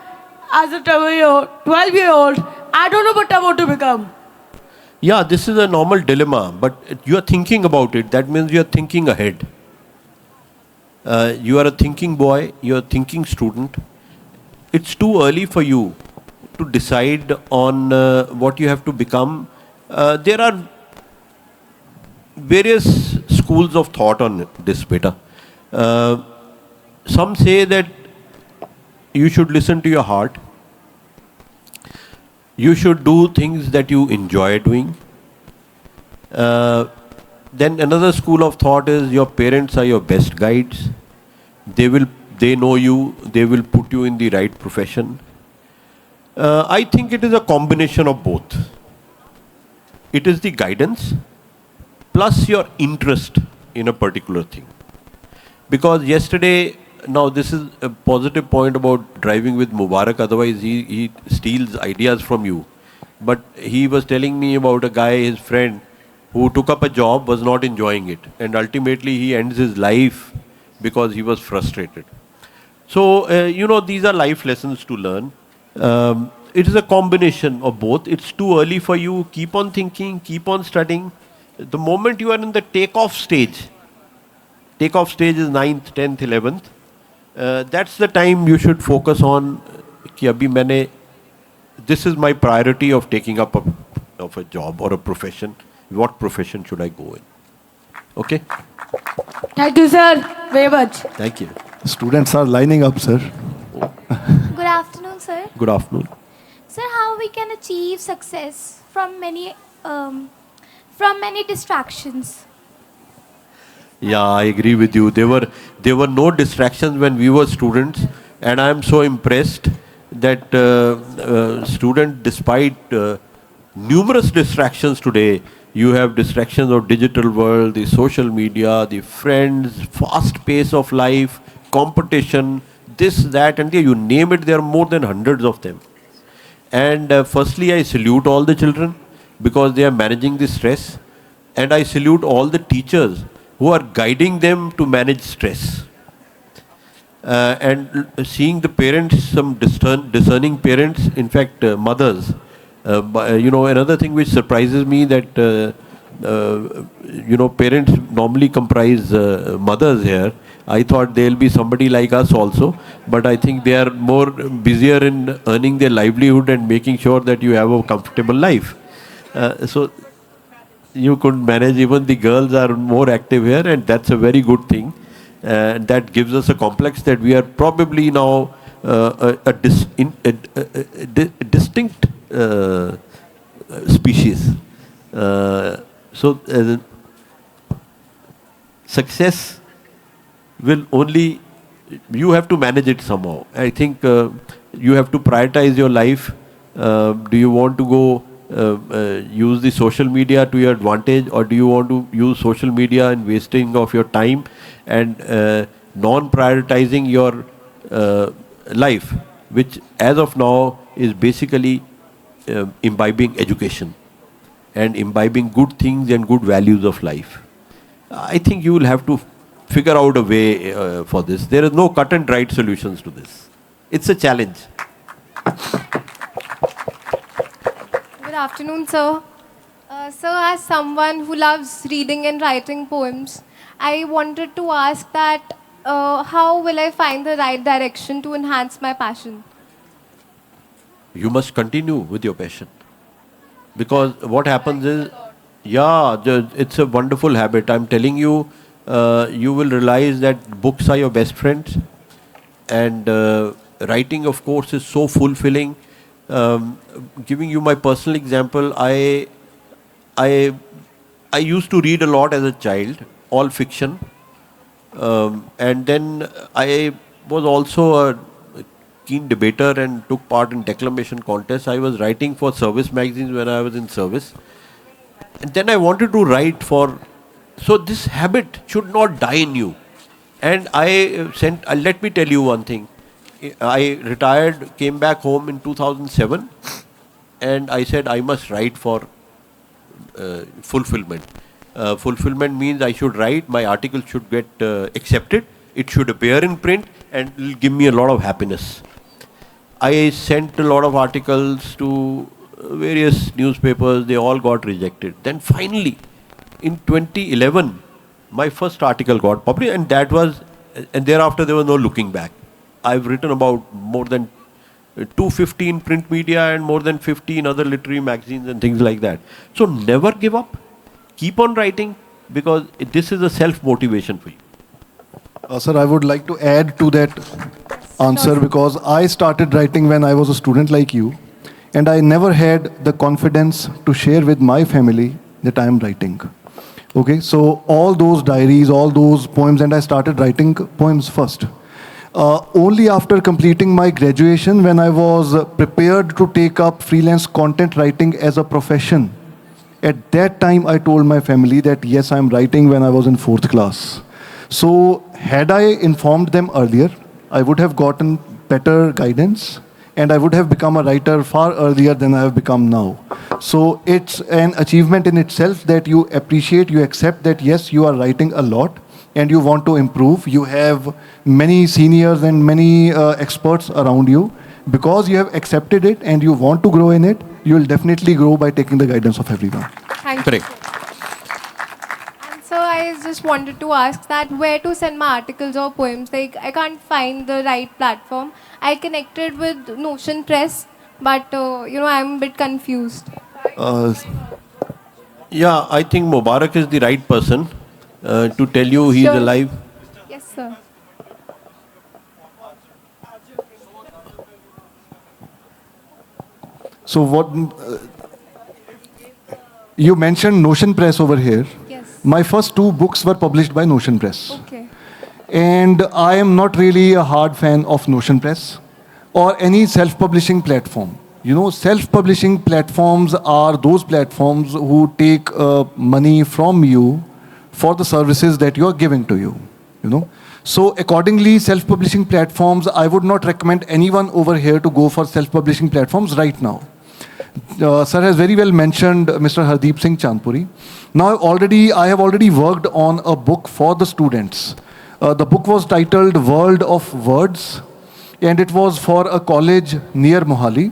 as a 12-year-old, I don't know what I want to become. Yeah, this is a normal dilemma, but you are thinking about it. That means you are thinking ahead. You are a thinking boy, you are a thinking student. It's too early for you to decide on what you have to become. There are various schools of thought on this, beta. Some say that you should listen to your heart. You should do things that you enjoy doing. Then another school of thought is your parents are your best guides. They know you, they will put you in the right profession. I think it is a combination of both. It is the guidance plus your interest in a particular thing. Because yesterday, now this is a positive point about driving with Mubarak, otherwise he steals ideas from you. But he was telling me about a guy, his friend, who took up a job, was not enjoying it. And ultimately he ends his life because he was frustrated. So, these are life lessons to learn. It is a combination of both. It's too early for you. Keep on thinking, keep on studying. The moment you are in the takeoff stage is 9th, 10th, 11th. That's the time you should focus on, this is my priority of taking up a job or a profession. What profession should I go in? Okay? Thank you, sir, very much. Thank you. Students are lining up, sir. Good afternoon, sir. Good afternoon. Sir, Sir, how we can achieve success from many distractions? Yeah, I agree with you. There were no distractions when we were students, and I am so impressed that student, despite numerous distractions today, you have distractions of digital world, the social media, the friends, fast pace of life, competition, this, that, and you name it. There are more than hundreds of them. And firstly, I salute all the children because they are managing the stress. And I salute all the teachers who are guiding them to manage stress. Seeing the parents, some discerning parents, in fact, mothers. Another thing which surprises me that, parents normally comprise mothers here. I thought there'll be somebody like us also, but I think they are more busier in earning their livelihood and making sure that you have a comfortable life. So you could manage. Even the girls are more active here, and that's a very good thing. That gives us a complex that we are probably now a distinct species. Success will only, you have to manage it somehow. I think you have to prioritize your life. Do you want to go use the social media to your advantage, or do you want to use social media and wasting of your time and non-prioritizing your life, which as of now is basically imbibing education and imbibing good things and good values of life. I think you will have to figure out a way for this. There is no cut and dried solutions to this. It's a challenge. Good afternoon, sir. Sir, as someone who loves reading and writing poems, I wanted to ask that how will I find the right direction to enhance my passion? You must continue with your passion. Because what happens is, it's a wonderful habit. I'm telling you, you will realize that books are your best friends. And writing, of course, is so fulfilling. Giving you my personal example, I used to read a lot as a child, all fiction. And then I was also a keen debater and took part in declamation contests. I was writing for service magazines when I was in service. And then I wanted to write for... So this habit should not die in you. And let me tell you one thing. I retired, came back home in 2007, and I said I must write for fulfillment. Fulfillment means I should write, my article should get accepted, it should appear in print, and it will give me a lot of happiness. I sent a lot of articles to various newspapers, they all got rejected. Then finally, in 2011, my first article got published, and thereafter there was no looking back. I've written about more than 250 in print media and more than 50 in other literary magazines and things like that. So never give up. Keep on writing, because this is a self-motivation for you. Sir, I would like to add to that answer, because I started writing when I was a student like you, and I never had the confidence to share with my family that I am writing. Okay, so all those diaries, all those poems, and I started writing poems first. Only after completing my graduation, when I was prepared to take up freelance content writing as a profession, at that time I told my family that yes, I'm writing when I was in 4th class. So had I informed them earlier, I would have gotten better guidance, and I would have become a writer far earlier than I have become now. So it's an achievement in itself that you appreciate, you accept that yes, you are writing a lot, and you want to improve. You have many seniors and many experts around you. Because you have accepted it and you want to grow in it, you will definitely grow by taking the guidance of everyone. Thank you. And so I just wanted to ask that where to send my articles or poems. Like, I can't find the right platform. I connected with Notion Press, but I'm a bit confused. I think Mubarak is the right person to tell you he's alive. Yes, sir. So what you mentioned Notion Press over here. Yes. My first two books were published by Notion Press. Okay. And I am not really a hard fan of Notion Press or any self-publishing platform. You know, self-publishing platforms are those platforms who take money from you for the services that you are giving to you. You know, so accordingly, self-publishing platforms, I would not recommend anyone over here to go for self-publishing platforms right now. Sir has very well mentioned Mr. Hardeep Singh Chandpuri. Now, I have already worked on a book for the students. The book was titled World of Words, and it was for a college near Mohali.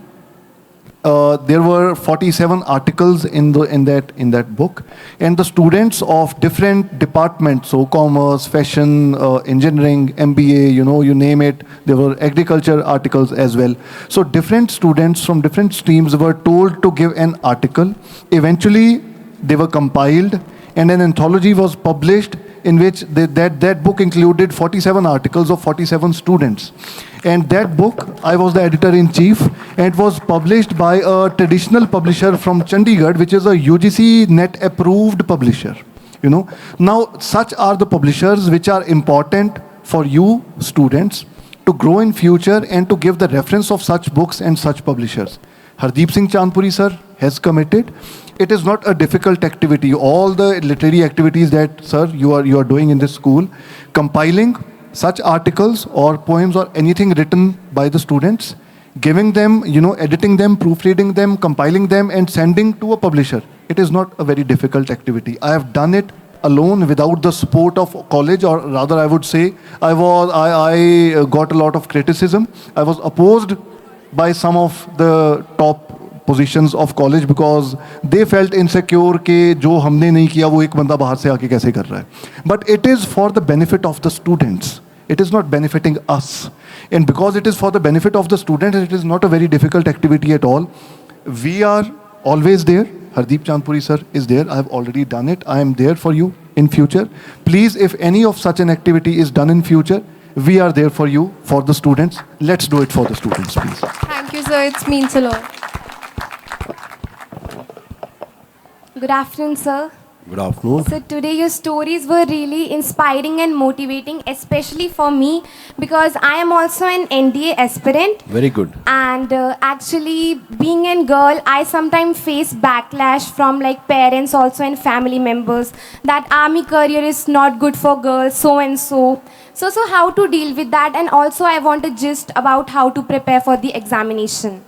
There were 47 articles in that book, and the students of different departments, so commerce, fashion, engineering, MBA, you know, you name it. There were agriculture articles as well. So different students from different streams were told to give an article. Eventually, they were compiled, and an anthology was published in which that book included 47 articles of 47 students. And that book, I was the editor-in-chief, and it was published by a traditional publisher from Chandigarh, which is a UGC net approved publisher. You know, now such are the publishers which are important for you students to grow in future and to give the reference of such books and such publishers. Hardeep Singh Chandpuri sir has committed. It is not a difficult activity. All the literary activities that, sir, you are doing in this school, compiling such articles or poems or anything written by the students, giving them, you know, editing them, proofreading them, compiling them, and sending to a publisher. It is not a very difficult activity. I have done it alone without the support of college, or rather I would say I got a lot of criticism. I was opposed by some of the top positions of college because they felt insecure कि जो हमने नहीं किया वो एक बंदा बाहर से आके कैसे कर रहा है. But it is for the benefit of the students. It is not benefiting us. And because it is for the benefit of the students, it is not a very difficult activity at all. We are always there. Hardeep Chandpuri sir is there. I have already done it. I am there for you in future. Please, if any of such an activity is done in future, we are there for you, for the students. Let's do it for the students, please. Thank you, sir. It means a lot. Good afternoon, sir. Good afternoon. So today your stories were really inspiring and motivating, especially for me because I am also an NDA aspirant. Very good. And actually, being a girl, I sometimes face backlash from like parents also and family members that army career is not good for girls, so and so. So how to deal with that? And also I want a gist about how to prepare for the examination.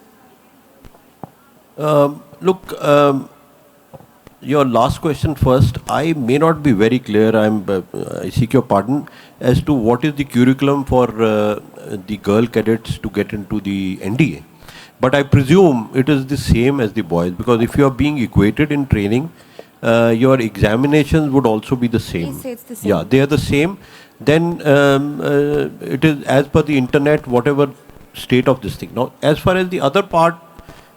Your last question first. I may not be very clear. I seek your pardon as to what is the curriculum for the girl cadets to get into the NDA. But I presume it is the same as the boys because if you are being equated in training, your examinations would also be the same. Yes, it's the same. Yeah, they are the same. Then it is as per the internet, whatever state of this thing. Now, as far as the other part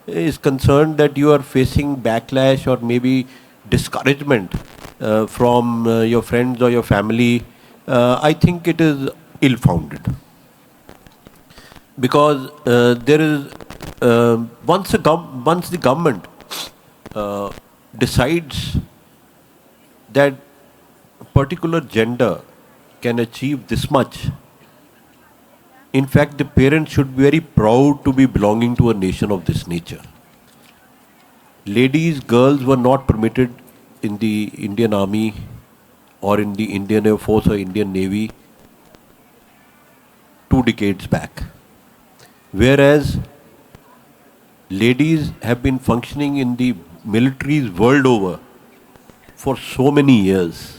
is concerned that you are facing backlash or maybe discouragement from your friends or your family, I think it is ill-founded. Because there is, once the government decides that a particular gender can achieve this much, in fact, the parents should be very proud to be belonging to a nation of this nature. Ladies, girls were not permitted in the Indian Army or in the Indian Air Force or Indian Navy 2 decades back. Whereas ladies have been functioning in the militaries world over for so many years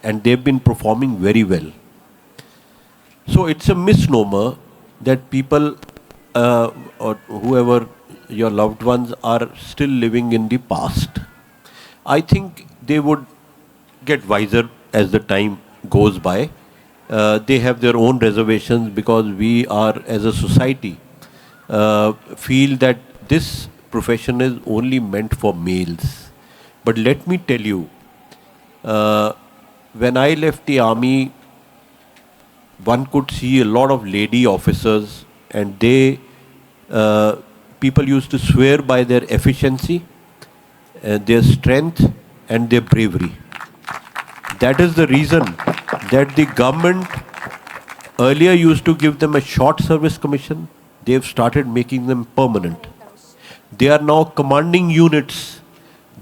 and they've been performing very well. So it's a misnomer that people or whoever your loved ones are still living in the past. I think they would get wiser as the time goes by. They have their own reservations because we are as a society feel that this profession is only meant for males. But let me tell you, when I left the army, one could see a lot of lady officers and they people used to swear by their efficiency, their strength, and their bravery. That is the reason that the government earlier used to give them a short service commission. They've started making them permanent. They are now commanding units.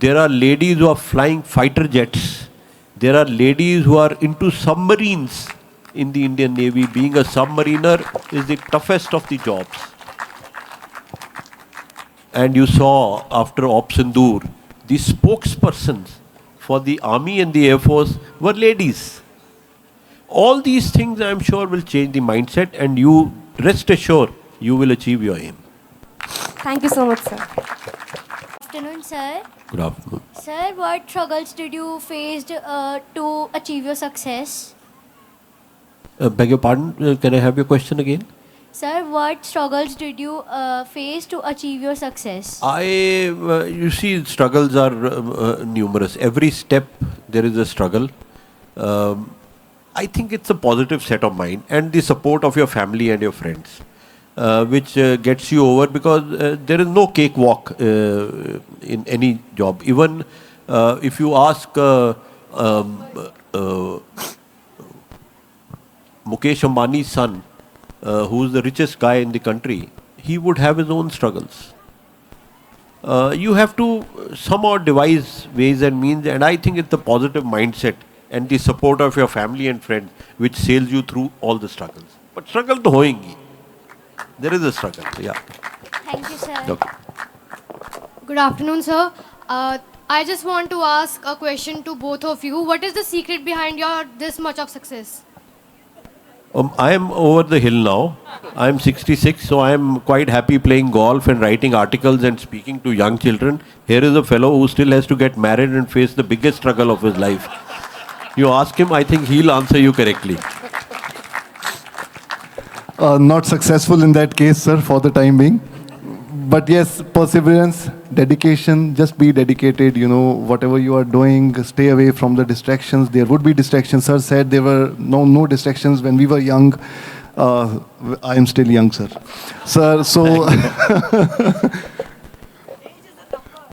There are ladies who are flying fighter jets. There are ladies who are into submarines in the Indian Navy. Being a submariner is the toughest of the jobs. And you saw after Op Sindoor, the spokespersons for the Army and the Air Force were ladies. All these things, I am sure, will change the mindset, and you rest assured you will achieve your aim. Thank you so much, sir. Afternoon, sir. Good afternoon. Sir, what struggles did you face to achieve your success? Beg your pardon, can I have your question again? Sir, what struggles did you face to achieve your success? You see, struggles are numerous. Every step there is a struggle. I think it's a positive set of mind and the support of your family and your friends, which gets you over, because there is no cakewalk in any job. Even if you ask Mukesh Ambani's son, who is the richest guy in the country, he would have his own struggles. You have to somehow devise ways and means, and I think it's the positive mindset and the support of your family and friends which sails you through all the struggles. But struggle to hoengi. There is a struggle, yeah. Thank you, sir. Okay. Good afternoon, sir. I just want to ask a question to both of you. What is the secret behind your this much of success? I am over the hill now. I am 66, so I am quite happy playing golf and writing articles and speaking to young children. Here is a fellow who still has to get married and face the biggest struggle of his life. You ask him, I think he'll answer you correctly. Not successful in that case, sir, for the time being. But yes, perseverance, dedication, just be dedicated, whatever you are doing, stay away from the distractions. There would be distractions. Sir said there were no distractions when we were young. I am still young, sir. Sir, so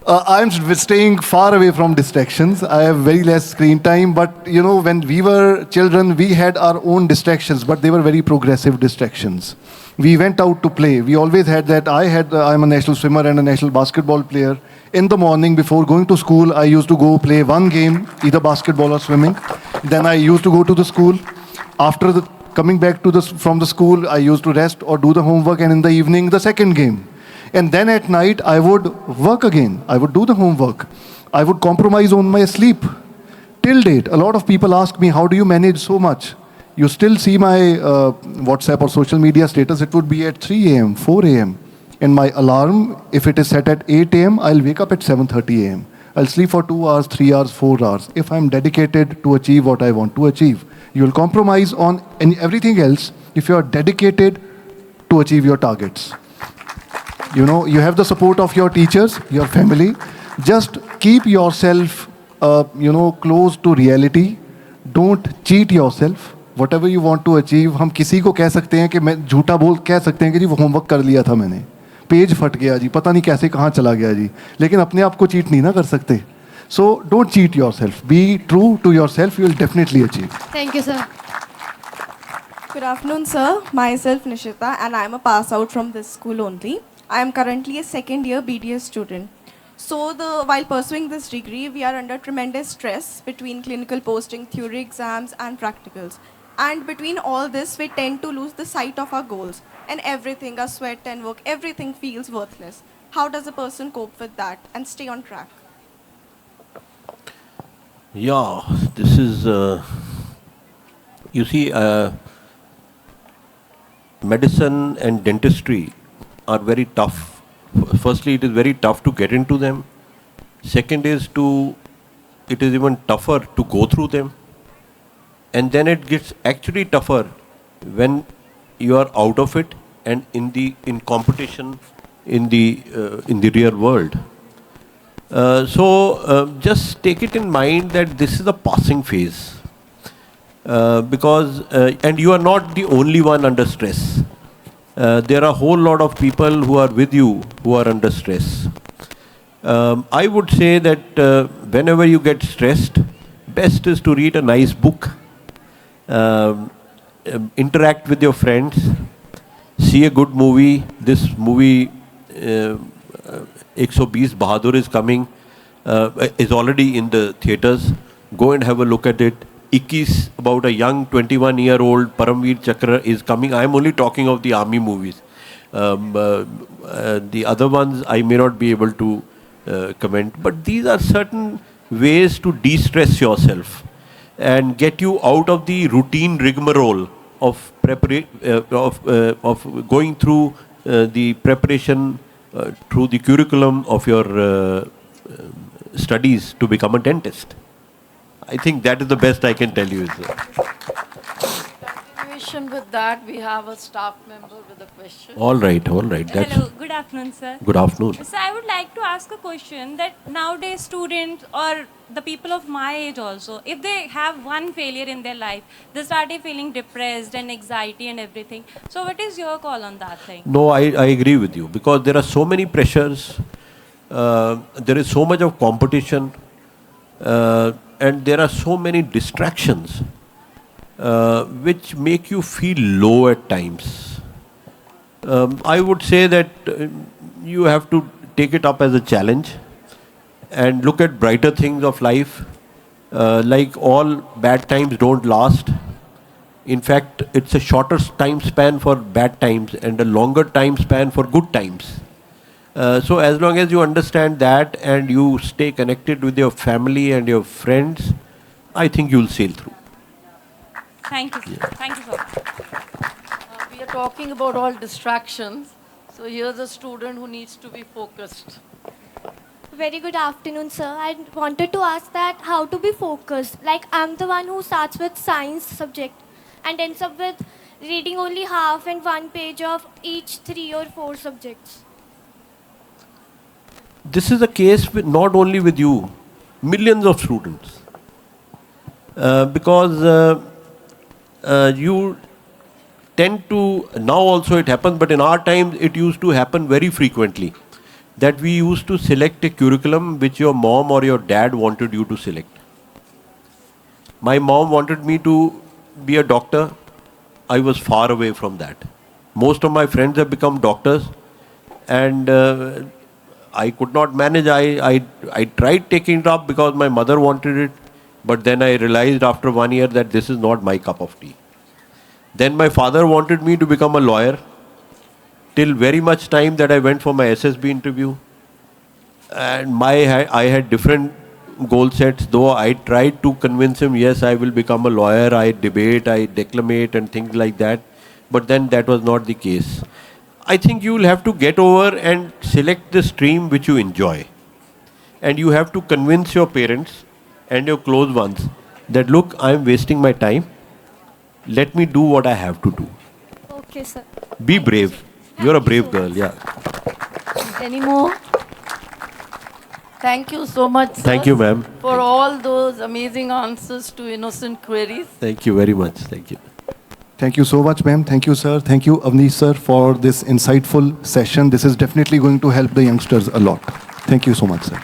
I'm staying far away from distractions. I have very less screen time, but when we were children, we had our own distractions, but they were very progressive distractions. We went out to play. We always had that. I'm a national swimmer and a national basketball player. In the morning before going to school, I used to go play one game, either basketball or swimming. Then I used to go to the school. After coming back from the school, I used to rest or do the homework, and in the evening, the second game. And then at night, I would work again. I would do the homework. I would compromise on my sleep. Till date, a lot of people ask me, how do you manage so much? You still see my WhatsApp or social media status, it would be at 3 a.m., 4 a.m. And my alarm, if it is set at 8 a.m., I'll wake up at 7:30 a.m. I'll sleep for 2 hours, 3 hours, 4 hours. If I'm dedicated to achieve what I want to achieve, you'll compromise on everything else if you're dedicated to achieve your targets. You have the support of your teachers, your family. Just keep yourself, close to reality. Don't cheat yourself. Whatever you want to achieve, हम किसी को कह सकते हैं कि मैं झूठा कह सकते हैं कि जी वो होमवर्क कर लिया था मैंने, पेज फट गया जी, पता नहीं कैसे कहाँ चला गया जी, लेकिन अपने आप को चीट नहीं ना कर सकते. So don't cheat yourself. Be true to yourself. You will definitely achieve. Thank you, sir. Good afternoon, sir. Myself Nishita, and I am a pass out from this school only. I am currently a second year BDS student. So while pursuing this degree, we are under tremendous stress between clinical posting, theory exams, and practicals. And between all this, we tend to lose the sight of our goals. And everything, our sweat and work, everything feels worthless. How does a person cope with that and stay on track? Yeah, this is, you see, medicine and dentistry are very tough. Firstly, it is very tough to get into them. Second is it is even tougher to go through them. And then it gets actually tougher when you are out of it and in competition in the real world. So just take it in mind that this is a passing phase, because and you are not the only one under stress. there are a whole lot of people who are with you who are under stress. I would say that whenever you get stressed, best is to read a nice book, interact with your friends, see a good movie. This movie, 120 Bahadur is coming, is already in the theatres. Go and have a look at it. 21, about a young 21-year-old Paramveer Chakra is coming. I am only talking of the army movies. The other ones I may not be able to comment. But these are certain ways to de-stress yourself and get you out of the routine rigmarole of going through the preparation through the curriculum of your studies to become a dentist. I think that is the best I can tell you. Continuation with that, we have a staff member with a question. All right. That's Hello, good afternoon, sir. Good afternoon. So I would like to ask a question that nowadays students or the people of my age also, if they have one failure in their life, they started feeling depressed and anxiety and everything. So what is your call on that thing? No, I agree with you because there are so many pressures, there is so much of competition, and there are so many distractions which make you feel low at times. I would say that you have to take it up as a challenge and look at brighter things of life. Like all bad times don't last. In fact, it's a shorter time span for bad times and a longer time span for good times. So as long as you understand that and you stay connected with your family and your friends, I think you'll sail through. Thank you, sir. Yeah. Thank you so much. We are talking about all distractions. So here's a student who needs to be focused. Very good afternoon, sir. I wanted to ask that how to be focused. Like, I'm the one who starts with science subject and ends up with reading only half and one page of each 3 or 4 subjects. This is a case with not only with you, millions of students. Because you tend to, now also it happens, but in our time it used to happen very frequently, that we used to select a curriculum which your mom or your dad wanted you to select. My mom wanted me to be a doctor. I was far away from that. Most of my friends have become doctors, and I could not manage. I tried taking it up because my mother wanted it, but then I realized after 1 year that this is not my cup of tea. Then my father wanted me to become a lawyer, till very much time that I went for my SSB interview. And I had different goal sets, though I tried to convince him, yes, I will become a lawyer, I debate, I declamate and things like that. But then that was not the case. I think you will have to get over and select the stream which you enjoy. And you have to convince your parents and your close ones that, look, I am wasting my time. Let me do what I have to do. Okay, sir. Be brave. You're a brave girl, yeah. Any more? Thank you so much, sir, Thank you, ma'am. for all those amazing answers to innocent queries. Thank you very much. Thank you. Thank you so much, ma'am. Thank you, sir. Thank you, Avnish, sir, for this insightful session. This is definitely going to help the youngsters a lot. Thank you so much, sir.